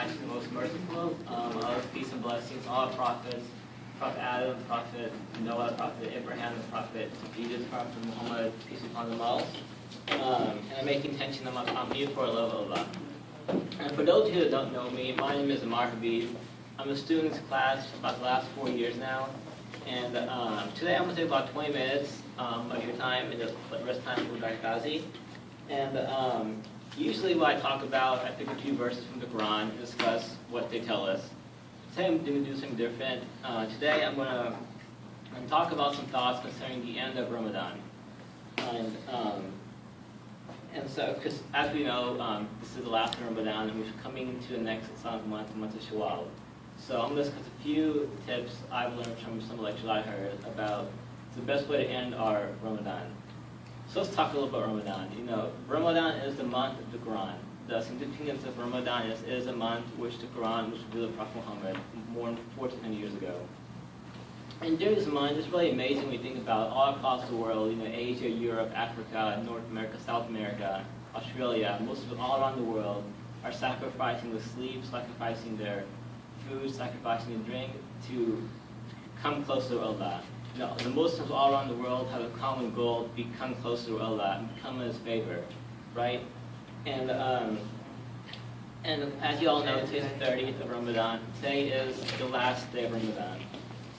compassionate, the most merciful. Peace and blessings to all prophets, Prophet Adam, Prophet Noah, Prophet Abraham, Prophet Jesus, Prophet Muhammad, peace be upon them all. And I make intention on you for love of Allah. And for those of you that don't know me, my name is Amar Habib. I'm a student in this class for about the last 4 years now. And today I'm going to take about 20 minutes of your time, and the rest of the time for Dr. Ghazi. And usually what I talk about, I pick a few verses from the Quran and discuss what they tell us. Today I'm going to do something different. Today I'm going to talk about some thoughts concerning the end of Ramadan. And so, because as we know, this is the last of Ramadan, and we're coming to the next Islamic month, the month of Shawwal. So I'm going to discuss a few tips I've learned from some lectures I heard about the best way to end our Ramadan. So let's talk a little about Ramadan. You know, Ramadan is the month of the Quran. The significance of Ramadan is a month which the Quran was revealed to Prophet Muhammad more than 1400 years ago. And during this month, it's really amazing when you think about all across the world, you know, Asia, Europe, Africa, North America, South America, Australia, most of all around the world are sacrificing their sleep, sacrificing their food, sacrificing their drink to come closer to Allah. You know, the Muslims all around the world have a common goal to become closer to Allah and become in His favor, right? And as you all know, today's the 30th of Ramadan. Today is the last day of Ramadan.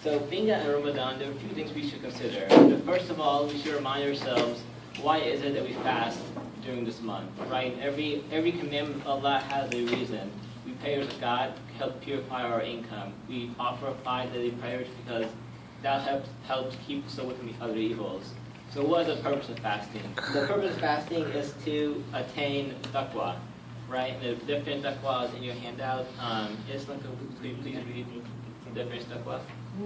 So being that in Ramadan, there are a few things we should consider. First of all, we should remind ourselves, why is it that we fast during this month, right? Every commandment of Allah has a reason. We pray to God to help purify our income. We offer 5 daily prayers because that helps keep us away from the other evils. So what is the purpose of fasting? The purpose of fasting is to attain taqwa, right? The different taqwa is in your handout. Islam, could you please read the different taqwa?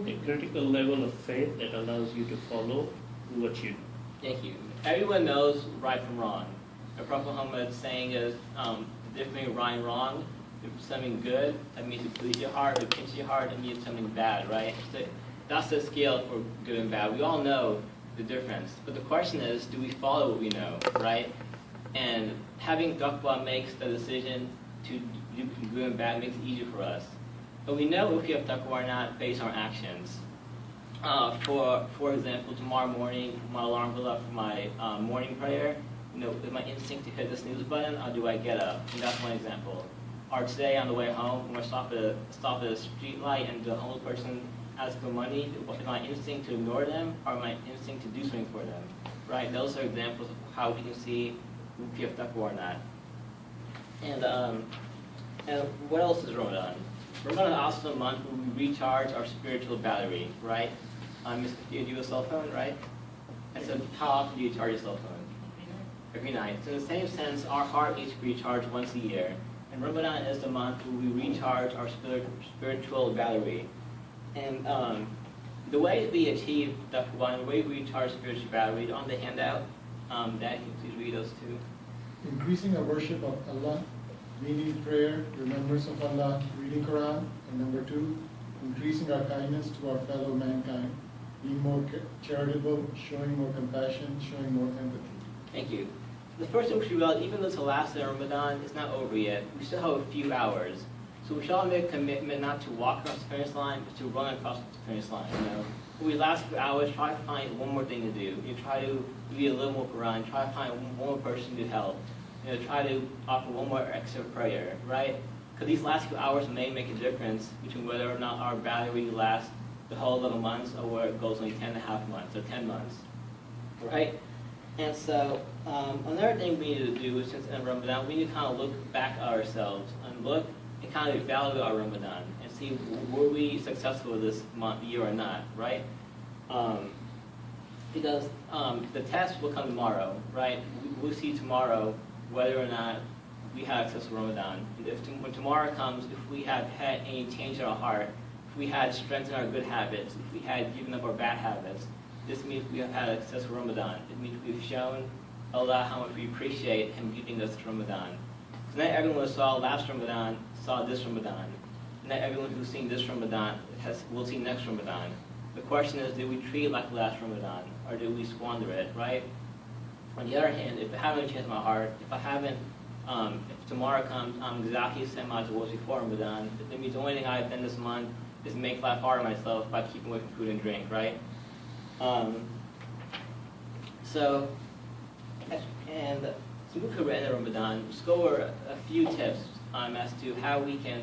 A critical level of faith that allows you to follow what you do. Thank you. Everyone knows right from wrong. The Prophet Muhammad's saying is the difference between right and wrong. If something good, that means it pleases your heart. If it pinches your heart, it means something bad, right? So that's the scale for good and bad. We all know the difference. But the question is, do we follow what we know, right? And having taqwa makes the decision to do good and bad makes it easier for us. But we know if we have taqwa or not based on our actions. For example, tomorrow morning, my alarm goes up for my morning prayer. You know, is my instinct to hit the snooze button, or do I get up? And that's one example. Or today on the way home, when I stop at a street light and the homeless person asks for money, is my instinct to ignore them, or my instinct to do something for them? Right? Those are examples of how we can see if we have taqwa or not. And what else is Ramadan? Ramadan is also a month where we recharge our spiritual battery, right? You do a cell phone, right? And so how often do you charge your cell phone? Every night. So in the same sense, our heart needs to be recharged once a year. And Ramadan is the month where we recharge our spiritual battery. And the way we achieve taqwa, the way we recharge spiritual battery, on the handout, Dad, can you please read those two? Increasing our worship of Allah, meaning prayer, remembrance of Allah, reading Quran, and number 2, increasing our kindness to our fellow mankind, being more charitable, showing more compassion, showing more empathy. Thank you. The first thing we should realize, even though it's the last day of Ramadan, it's not over yet. We still have a few hours. So we should all make a commitment not to walk across the finish line, but to run across the finish line. You know, for these last few hours, try to find one more thing to do. You try to read a little more Quran. Try to find one more person to help. You know, try to offer one more extra prayer, right? Because these last few hours may make a difference between whether or not our battery lasts the whole 11 months or where it goes only 10.5 months or 10 months, right? And so another thing we need to do is, since in Ramadan, we need to kind of look back at ourselves and look and kind of evaluate our Ramadan and see, were we successful this year or not, right? Because the test will come tomorrow, right? We'll see tomorrow whether or not we have access to Ramadan. When tomorrow comes, if we have had any change in our heart, if we had strengthened our good habits, if we had given up our bad habits, this means we have had access to Ramadan. It means we've shown Allah how much we appreciate Him giving us Ramadan. So not everyone who saw last Ramadan saw this Ramadan. Not everyone who's seen this Ramadan will see next Ramadan. The question is, do we treat it like last Ramadan, or do we squander it, right? On the other hand, if I haven't changed my heart, if tomorrow comes, I'm exactly the same amount as it was before Ramadan. That means the only thing I've done this month is make life hard on myself by keeping away from food and drink, right? So we could end Ramadan. Let's go over a few tips as to how we can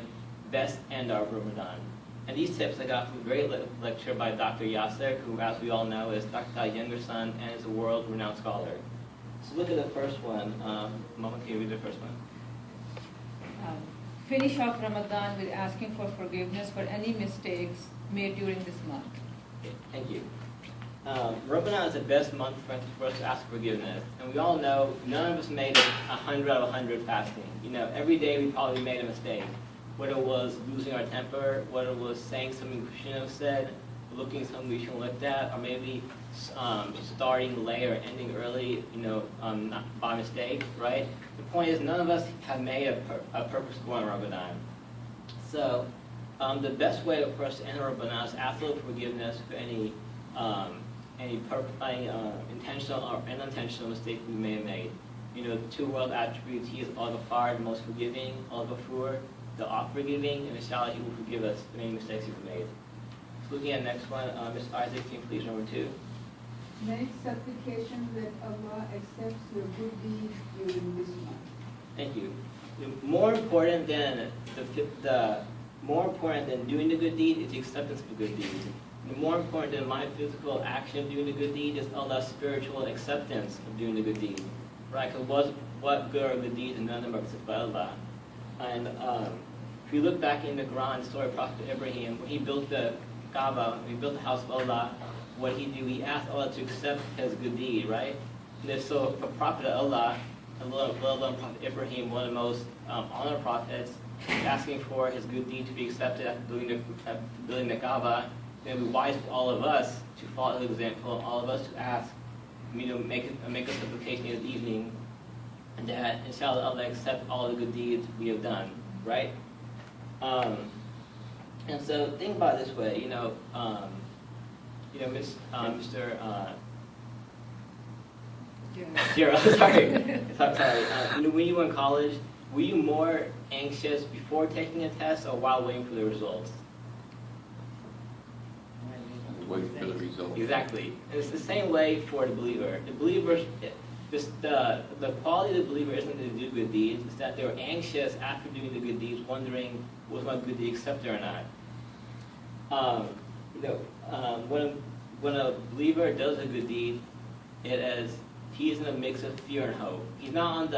best end our Ramadan. And these tips I got from a great lecture by Dr. Yasser, who, as we all know, is Dr. Tai's younger son and is a world-renowned scholar. So look at the first one. Mama, can you read the first one? Finish off Ramadan with asking for forgiveness for any mistakes made during this month. Okay, thank you. Ramadan is the best month for us to ask for forgiveness. And we all know none of us made 100 out of 100 fasting. You know, every day we probably made a mistake. Whether it was losing our temper, whether it was saying something we shouldn't have said, looking at something we shouldn't have looked at, or maybe starting late or ending early, you know, not by mistake, right? The point is none of us have made a purpose to go on Ramadan. So the best way for us to end Ramadan is ask for forgiveness for any intentional or unintentional mistake we may have made. You know, the two world attributes, He is Al-Ghafar, the most forgiving, Al-Ghafur, the all-forgiving, and inshallah He will forgive us for any mistakes we've made. So looking at the next one, Ms. Isaac, can you please number 2? Make supplication that Allah accepts your good deeds during this month. Thank you. More important than doing the good deed is the acceptance of the good deed. The more important than my physical action of doing the good deed is Allah's spiritual acceptance of doing the good deed. Right? Because what good are good deeds and none of them are accepted by Allah. And if you look back in the Quran, the story of Prophet Ibrahim, when he built the Kaaba, when he built the house of Allah, what he do? He asked Allah to accept his good deed, right? And so a prophet of Allah, Prophet Ibrahim, one of the most honored prophets, asking for his good deed to be accepted after building the Kaaba, it would be wise for all of us to follow his example, all of us to ask, make a supplication this evening, and that inshallah Allah accept all the good deeds we have done, right? And so think about it this way, Mr. Gerald, sorry. When you were in college, were you more anxious before taking a test or while waiting for the results? Waiting for the results. Exactly. And it's the same way for the believer. The believers, the quality of the believer isn't to do good deeds, it's that they're anxious after doing the good deeds, wondering, was my good deed accepted or not? When a believer does a good deed, he is in a mix of fear and hope. He's not on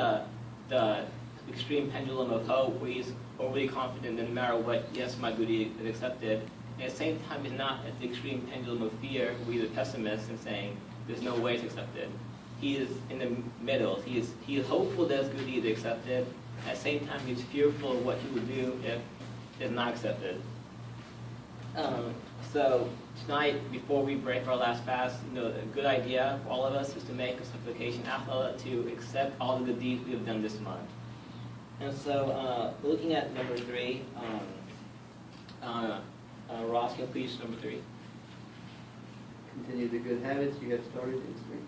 the extreme pendulum of hope where he's overly confident that no matter what, yes, my good deed is accepted. And at the same time, he's not at the extreme pendulum of fear where he's a pessimist and saying, there's no way it's accepted. He is in the middle. He is hopeful that his good deed is accepted. At the same time, he's fearful of what he will do if it's not accepted. So tonight, before we break our last fast, a good idea for all of us is to make a supplication, ask Allah to accept all the good deeds we have done this month. And so, looking at number 3, Ross, can you please number 3? Continue the good habits you have started in spring.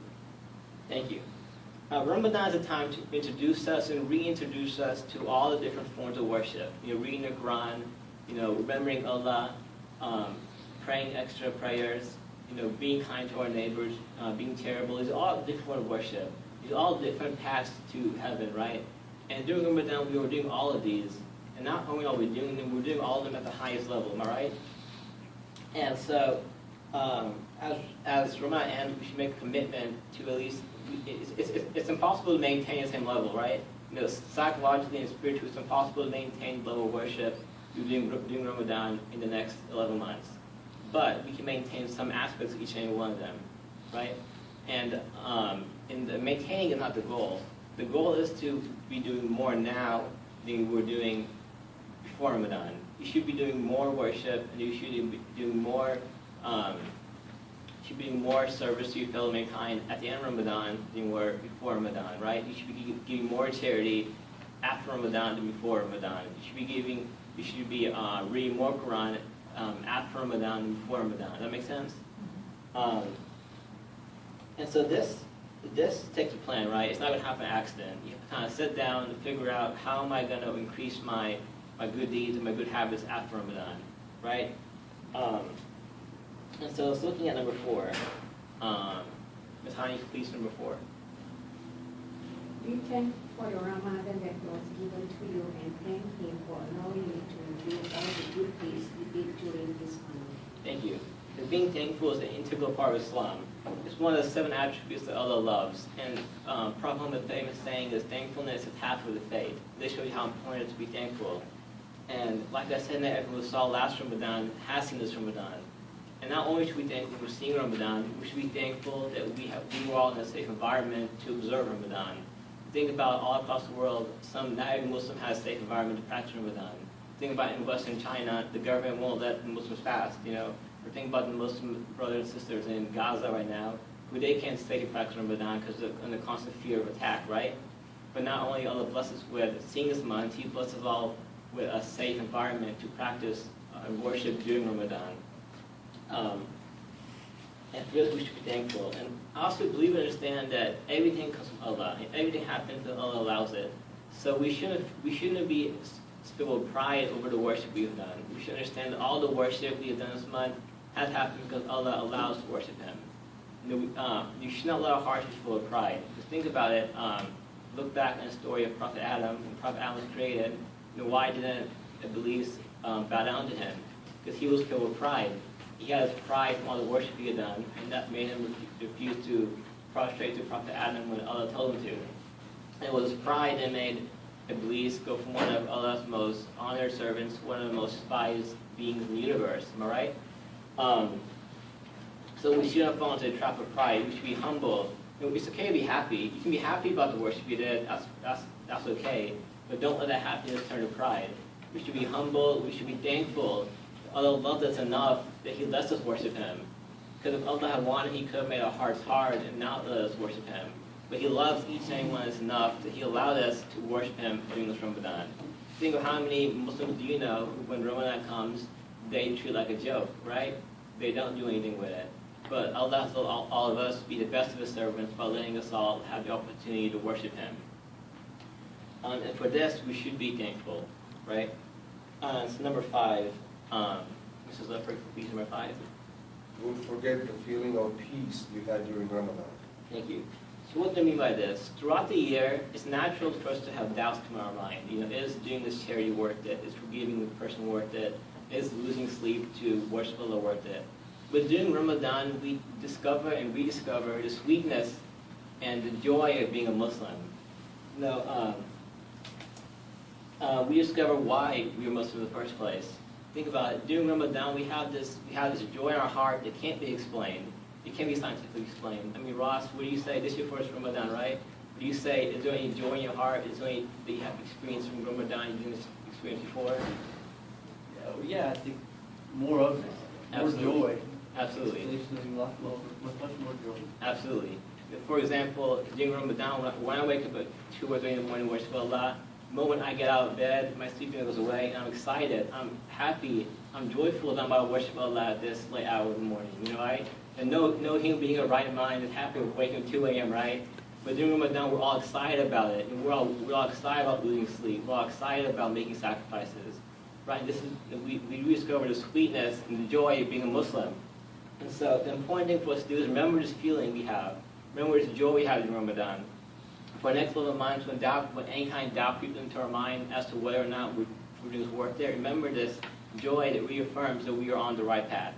Thank you. Ramadan is a time to introduce us and reintroduce us to all the different forms of worship. Reading the Quran, remembering Allah, praying extra prayers, being kind to our neighbors, being charitable. These are all different forms of worship. These are all different paths to heaven, right? And during Ramadan, we were doing all of these. And not only are we doing them, we're doing all of them at the highest level, am I right? And so, as Ramadan ends, we should make a commitment to at least, it's impossible to maintain the same level, right? Psychologically and spiritually, it's impossible to maintain the level of worship during Ramadan in the next 11 months. But we can maintain some aspects of each and every one of them, right? And maintaining is not the goal. The goal is to be doing more now than we were doing before Ramadan. You should be doing more worship, and you should be doing more service to your fellow mankind at the end of Ramadan than you were before Ramadan, right? You should be giving more charity after Ramadan than before Ramadan. You should be reading more Quran after Ramadan than before Ramadan. Does that make sense? And so this this takes a plan, right? It's not going to happen by accident. You have to kind of sit down and figure out how am I going to increase my good deeds and my good habits after Ramadan, right? And so it's looking at number 4. Ms. Hani, please, number 4. Be thankful for the Ramadan that was given to you and thank Him for allowing you to do all the good things you did during this month. Thank you. And being thankful is an integral part of Islam. It's one of the 7 attributes that Allah loves. And Prophet Muhammad's famous saying is thankfulness is half of the faith. This shows you how important it is to be thankful. And like I said, that everyone saw last Ramadan has seen this Ramadan. And not only should we be thankful for seeing Ramadan, we should be thankful that we were all in a safe environment to observe Ramadan. Think about all across the world, not every Muslim has a safe environment to practice Ramadan. Think about in Western China, the government won't let the Muslims fast, Or think about the Muslim brothers and sisters in Gaza right now, who they can't safely practice Ramadan because they're under constant fear of attack, right? But not only Allah blesses us with seeing this month, He blesses us all with a safe environment to practice and worship during Ramadan. And for this we should be thankful. And I also believe and understand that everything comes from Allah. And everything happens because Allah allows it. So we shouldn't be filled with pride over the worship we've done. We should understand that all the worship we have done this month has happened because Allah allows us to worship Him. You should not let our hearts be full of pride. Just think about it. Look back in the story of Prophet Adam. When Prophet Adam was created, why didn't Iblis bow down to him? Because he was filled with pride. He had his pride from all the worship he had done, and that made him refuse to prostrate to Prophet Adam when Allah told him to. And it was his pride that made Iblis go from one of Allah's most honored servants, one of the most despised beings in the universe. Am I right? So we shouldn't fall into the trap of pride. We should be humble. It's okay to be happy. You can be happy about the worship you did. That's okay. But don't let that happiness turn to pride. We should be humble. We should be thankful. Allah loved us enough that He lets us worship Him. Because if Allah had wanted, He could have made our hearts hard and not let us worship Him. But He loves each and every one of us enough that He allowed us to worship Him during this Ramadan. Think of how many Muslims do you know who, when Ramadan comes, they treat it like a joke, right? They don't do anything with it. But Allah has all of us be the best of His servants by letting us all have the opportunity to worship Him. And for this, we should be thankful, right? So number 5, Mrs. Leffert, please, number 5. Don't forget the feeling of peace you had during Ramadan. Thank you. So what do I mean by this? Throughout the year, it's natural for us to have doubts come in our mind. Is doing this charity worth it? Is forgiving the person worth it? Is losing sleep to worship Allah worth it? But during Ramadan, we discover and rediscover the sweetness and the joy of being a Muslim. We discover why we are Muslim in the first place. Think about it. During Ramadan, we have this joy in our heart that can't be explained. It can't be scientifically explained. I mean, Ross, what do you say? This is your first Ramadan, right? What do you say? Is there any joy in your heart? Is there any that you have experienced from Ramadan you didn't experience before? Yeah, I think more of it. More Absolutely. joy. Absolutely. Much more joy. Absolutely. For example, during Ramadan, when I wake up at 2 or 3 in the morning, worship Allah, the moment I get out of bed, my sleepiness goes away, and I'm excited, I'm happy, I'm joyful that I'm about to worship Allah at this late hour of the morning, right? And no human being of right mind is happy with waking up 2 a.m., right? But during Ramadan, we're all excited about it, and we're all excited about losing sleep, we're all excited about making sacrifices, right? We rediscover the sweetness and the joy of being a Muslim. And so the important thing for us to do is remember this feeling we have. Remember this joy we have during Ramadan. For our next level of minds, when any kind of doubt creeps into our mind as to whether or not we're doing this work there, remember this joy that reaffirms that we are on the right path.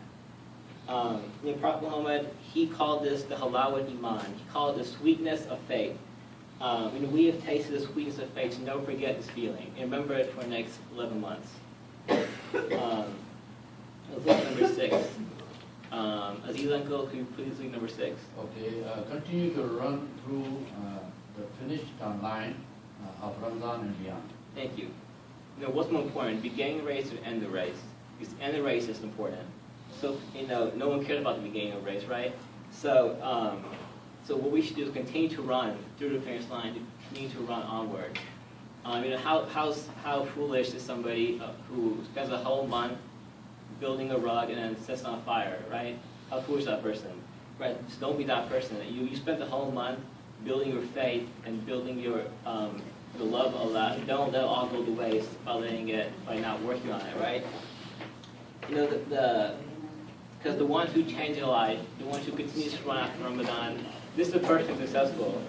Prophet Muhammad, he called this the halawat iman. He called it the sweetness of faith. We have tasted the sweetness of faith, so never forget this feeling. And remember it for the next 11 months. Let's look at number 6. Aziz Uncle, could you please read number 6? Okay, continue to run through the finished line of Ramadan and beyond. Thank you. What's more important, beginning the race or end the race? Because end the race is important. So, no one cares about the beginning of the race, right? So, so what we should do is continue to run through the finish line, continue to run onward. How foolish is somebody who spends a whole month building a rug and then sets it on fire, right? How foolish is that person, right? Just don't be that person. You spent the whole month building your faith and building your the love of Allah. Don't let it all go to waste by not working on it, right? You know, because the ones who change their life, the ones who continue to run after Ramadan, this is the person who's successful.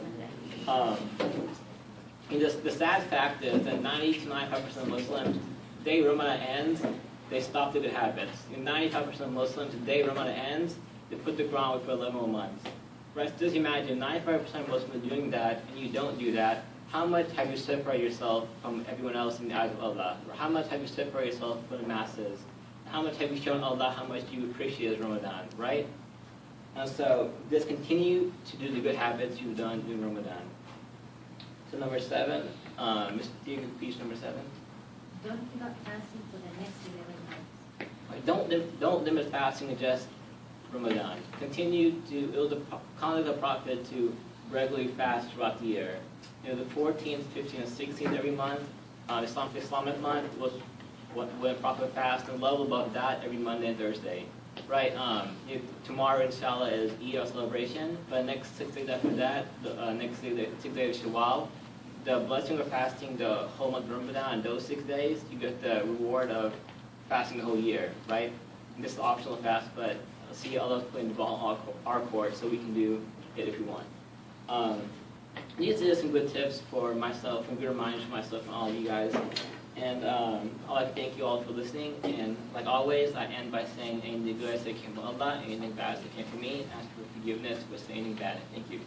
And the sad fact is that 90 to 95% of Muslims, the day Ramadan ends, they stop the good habits. And 95% of Muslims, the day Ramadan ends, they put the ground for 11 more months. Right? So just imagine 95% of Muslims are doing that, and you don't do that. How much have you separated yourself from everyone else in the eyes of Allah? Or how much have you separated yourself from the masses? How much have you shown Allah how much you appreciate Ramadan, right? And so just continue to do the good habits you've done in Ramadan. So number 7, Mr. Diego, please, number 7. Don't give up fasting for the next 11 months. Right, don't limit fasting to just Ramadan. Continue to, it was the conduct of the Prophet to regularly fast throughout the year. You know, the 14th, 15th, and 16th every month, Islamic month was when Prophet fasted, and level above that every Monday and Thursday. Right, tomorrow, inshallah, is Eid, our celebration, but the next 6 days after that, the next day, the 6th day of Shawwal, the blessing of fasting the whole month of Ramadan, and those 6 days, you get the reward of fasting the whole year, right? And this is optional fast, but see Allah's putting the ball in our court, so we can do it if we want. These are some good tips for myself, and good reminders for myself and all of you guys. And I'd like to thank you all for listening. And like always, I end by saying anything good I say came from Allah, anything bad I say came from me. Ask for forgiveness for saying anything bad. Thank you.